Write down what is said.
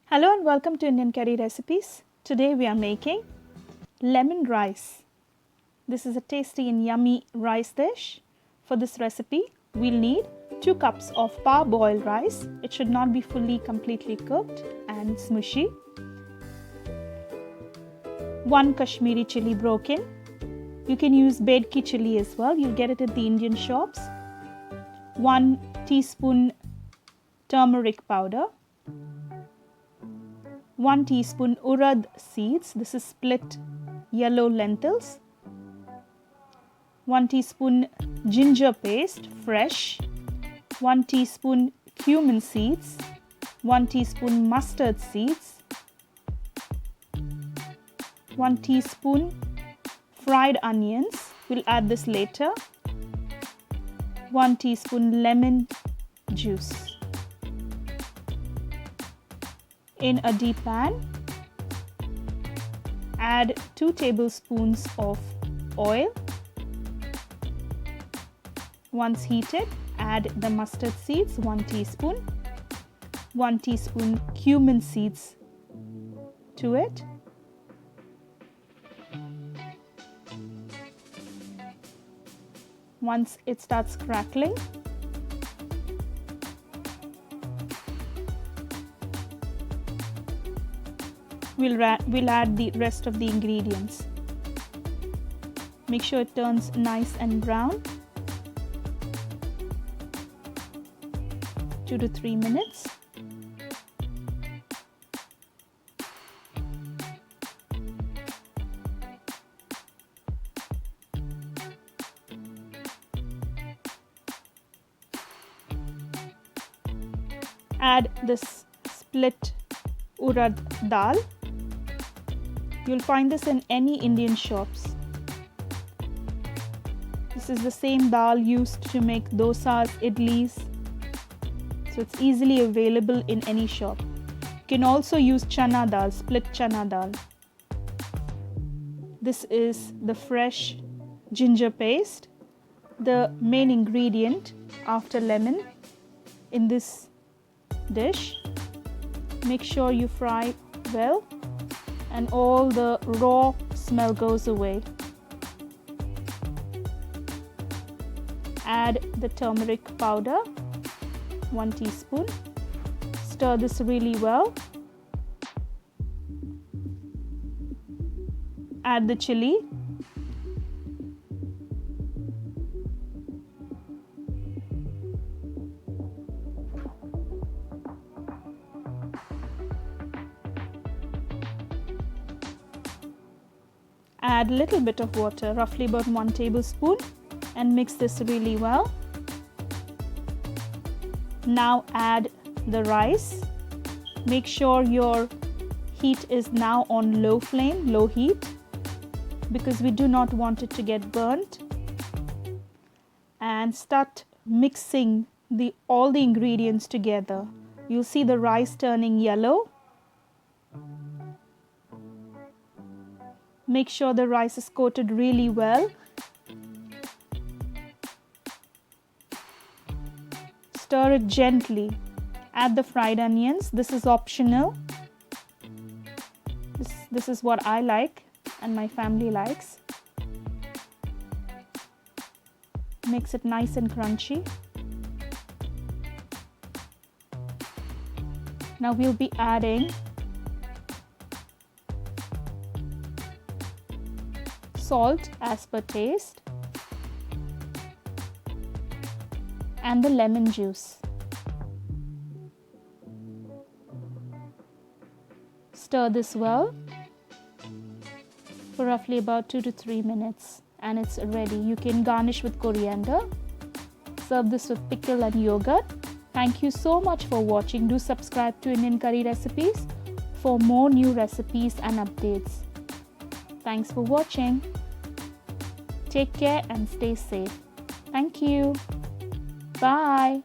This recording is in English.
Hello and welcome to Indian curry recipes. Today we are making lemon rice. This is a tasty and yummy rice dish. For this recipe, we'll need 2 cups of parboiled rice. It should not be fully completely cooked and smushy. 1 Kashmiri chili broken. You can use bedki chili as well. You'll get it at the Indian shops. 1 teaspoon turmeric powder. 1 teaspoon urad seeds. This is split yellow lentils. 1 teaspoon ginger paste, fresh. 1 teaspoon cumin seeds. 1 teaspoon mustard seeds. 1 teaspoon fried onions. We'll add this later. 1 teaspoon lemon juice. In a deep pan, add 2 tablespoons of oil. Once heated, add the mustard seeds, 1 teaspoon, 1 teaspoon cumin seeds to it. Once it starts crackling, we'll add the rest of the ingredients. Make sure it turns nice and brown. 2 to 3 minutes. Add this split urad dal. You'll find this in any Indian shops. This is the same dal used to make dosas, idlis. So it's easily available in any shop. You can also use chana dal, split chana dal. This is the fresh ginger paste, the main ingredient after lemon in this dish. Make sure you fry well and all the raw smell goes away. Add the turmeric powder, 1 teaspoon. Stir this really well. Add the chili. Add a little bit of water, roughly about 1 tablespoon, and mix this really well. Now add the rice. Make sure your heat is now on low flame, low heat, because we do not want it to get burnt. And start mixing all the ingredients together. You'll see the rice turning yellow. Make sure the rice is coated really well. Stir it gently. Add the fried onions. This is optional. This is what I like and my family likes. Makes it nice and crunchy. Now we'll be adding salt as per taste and the lemon juice. Stir this well for roughly about 2 to 3 minutes and it's ready. You can garnish with coriander. Serve this with pickle and yogurt. Thank you so much for watching. Do subscribe to Indian Curry Recipes for more new recipes and updates. Thanks for watching. Take care and stay safe. Thank you. Bye.